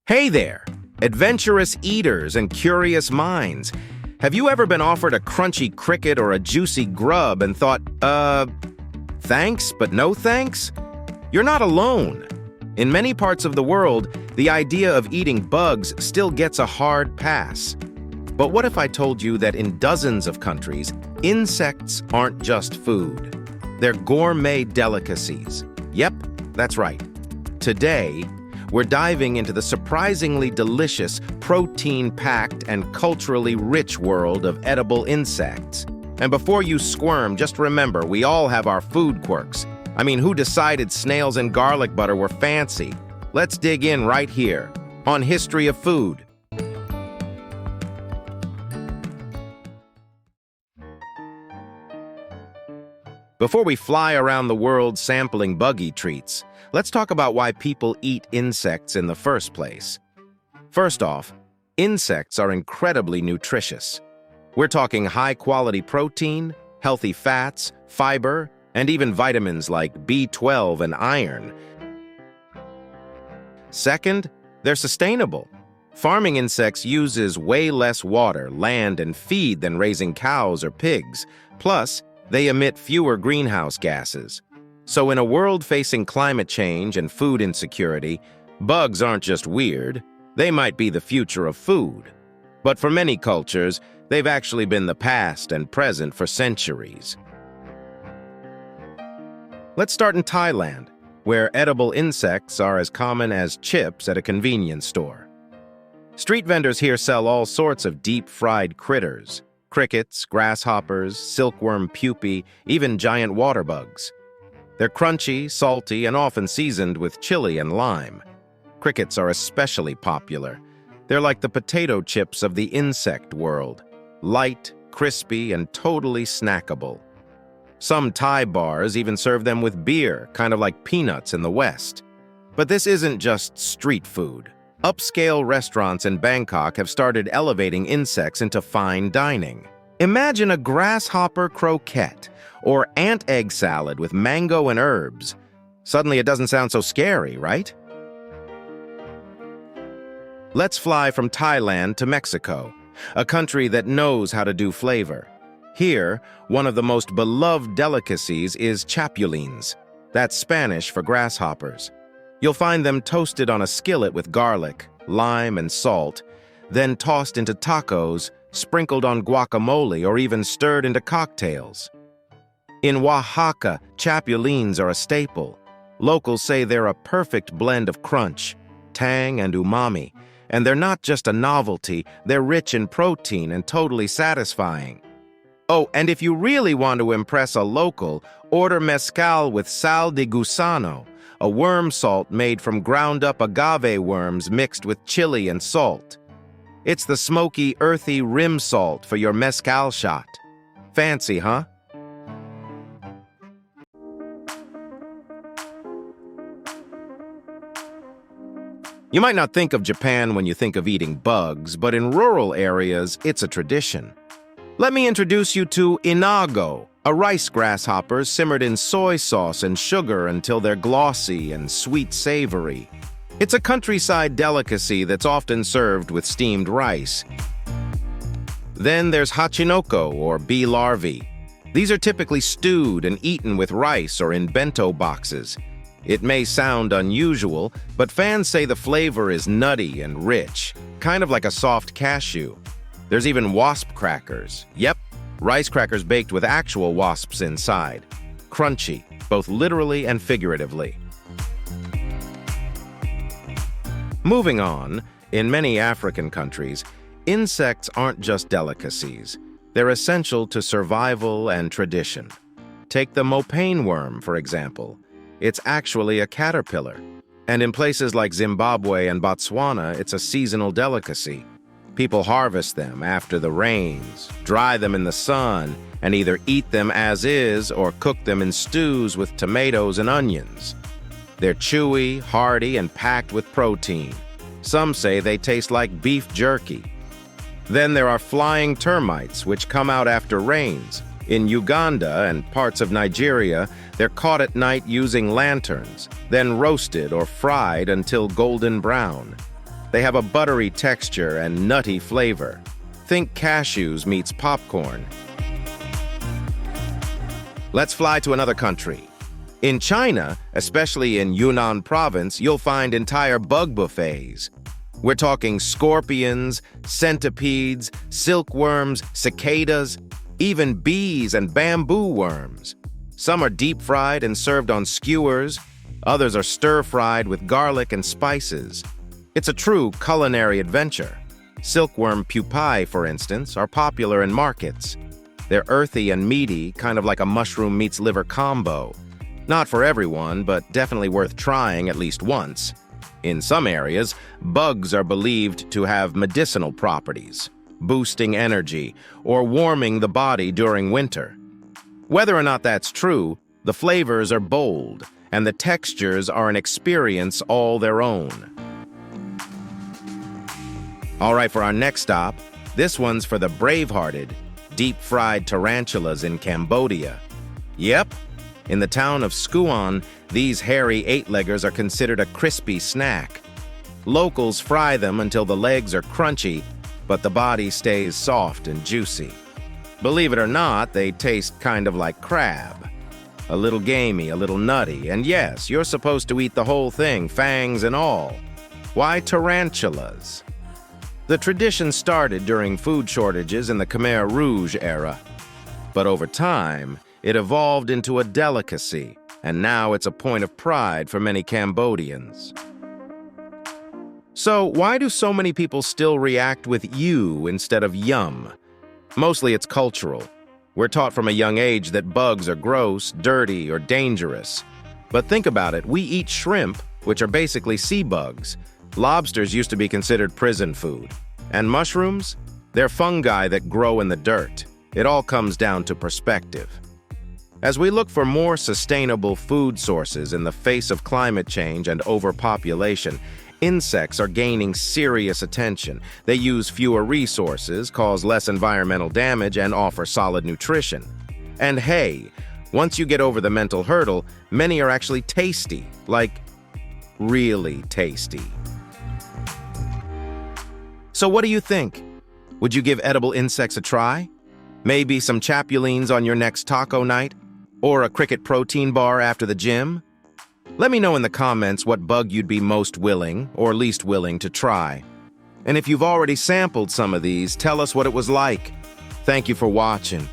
Hey there, adventurous eaters and curious minds. Have you ever been offered a crunchy cricket or a juicy grub and thought, thanks, but no thanks? You're not alone. In many parts of the world, the idea of eating bugs still gets a hard pass. But what if I told you that in dozens of countries, insects aren't just food? They're gourmet delicacies. Yep, that's right. Today, we're diving into the surprisingly delicious, protein-packed, and culturally rich world of edible insects. And before you squirm, just remember, we all have our food quirks. I mean, who decided snails and garlic butter were fancy? Let's dig in right here on History of Food. Before we fly around the world sampling buggy treats, let's talk about why people eat insects in the first place. First off, insects are incredibly nutritious. We're talking high-quality protein, healthy fats, fiber, and even vitamins like B12 and iron. Second, they're sustainable. Farming insects uses way less water, land, and feed than raising cows or pigs. Plus, they emit fewer greenhouse gases. So in a world facing climate change and food insecurity, bugs aren't just weird, they might be the future of food. But for many cultures, they've actually been the past and present for centuries. Let's start in Thailand, where edible insects are as common as chips at a convenience store. Street vendors here sell all sorts of deep-fried critters: crickets, grasshoppers, silkworm pupae, even giant water bugs. They're crunchy, salty, and often seasoned with chili and lime. Crickets are especially popular. They're like the potato chips of the insect world: light, crispy, and totally snackable. Some Thai bars even serve them with beer, kind of like peanuts in the West. But this isn't just street food. Upscale restaurants in Bangkok have started elevating insects into fine dining. Imagine a grasshopper croquette or ant egg salad with mango and herbs. Suddenly it doesn't sound so scary, right? Let's fly from Thailand to Mexico, a country that knows how to do flavor. Here, one of the most beloved delicacies is chapulines. That's Spanish for grasshoppers. You'll find them toasted on a skillet with garlic, lime, and salt, then tossed into tacos, sprinkled on guacamole, or even stirred into cocktails. In Oaxaca, chapulines are a staple. Locals say they're a perfect blend of crunch, tang, and umami. And they're not just a novelty, they're rich in protein and totally satisfying. Oh, and if you really want to impress a local, order mezcal with sal de gusano, a worm salt made from ground-up agave worms mixed with chili and salt. It's the smoky, earthy rim salt for your mezcal shot. Fancy, huh? You might not think of Japan when you think of eating bugs, but in rural areas, it's a tradition. Let me introduce you to inago, a rice grasshopper simmered in soy sauce and sugar until they're glossy and sweet-savory. It's a countryside delicacy that's often served with steamed rice. Then there's hachinoko, or bee larvae. These are typically stewed and eaten with rice or in bento boxes. It may sound unusual, but fans say the flavor is nutty and rich, kind of like a soft cashew. There's even wasp crackers. Yep, rice crackers baked with actual wasps inside. Crunchy, both literally and figuratively. Moving on, in many African countries, insects aren't just delicacies. They're essential to survival and tradition. Take the Mopane worm, for example. It's actually a caterpillar. And in places like Zimbabwe and Botswana, it's a seasonal delicacy. People harvest them after the rains, dry them in the sun, and either eat them as is or cook them in stews with tomatoes and onions. They're chewy, hearty, and packed with protein. Some say they taste like beef jerky. Then there are flying termites, which come out after rains. In Uganda and parts of Nigeria, they're caught at night using lanterns, then roasted or fried until golden brown. They have a buttery texture and nutty flavor. Think cashews meets popcorn. Let's fly to another country. In China, especially in Yunnan province, you'll find entire bug buffets. We're talking scorpions, centipedes, silkworms, cicadas, even bees and bamboo worms. Some are deep-fried and served on skewers. Others are stir-fried with garlic and spices. It's a true culinary adventure. Silkworm pupae, for instance, are popular in markets. They're earthy and meaty, kind of like a mushroom meets liver combo. Not for everyone, but definitely worth trying at least once. In some areas, bugs are believed to have medicinal properties, boosting energy or warming the body during winter. Whether or not that's true, the flavors are bold, and the textures are an experience all their own. All right, for our next stop, this one's for the brave-hearted, deep-fried tarantulas in Cambodia. Yep, in the town of Skuon, these hairy eight-leggers are considered a crispy snack. Locals fry them until the legs are crunchy, but the body stays soft and juicy. Believe it or not, they taste kind of like crab. A little gamey, a little nutty, and yes, you're supposed to eat the whole thing, fangs and all. Why tarantulas? The tradition started during food shortages in the Khmer Rouge era. But over time, it evolved into a delicacy, and now it's a point of pride for many Cambodians. So, why do so many people still react with you instead of yum? Mostly it's cultural. We're taught from a young age that bugs are gross, dirty, or dangerous. But think about it, we eat shrimp, which are basically sea bugs. Lobsters used to be considered prison food. And mushrooms? They're fungi that grow in the dirt. It all comes down to perspective. As we look for more sustainable food sources in the face of climate change and overpopulation, insects are gaining serious attention. They use fewer resources, cause less environmental damage, and offer solid nutrition. And hey, once you get over the mental hurdle, many are actually tasty, like really tasty. So what do you think? Would you give edible insects a try? Maybe some chapulines on your next taco night? Or a cricket protein bar after the gym? Let me know in the comments what bug you'd be most willing or least willing to try. And if you've already sampled some of these, tell us what it was like. Thank you for watching.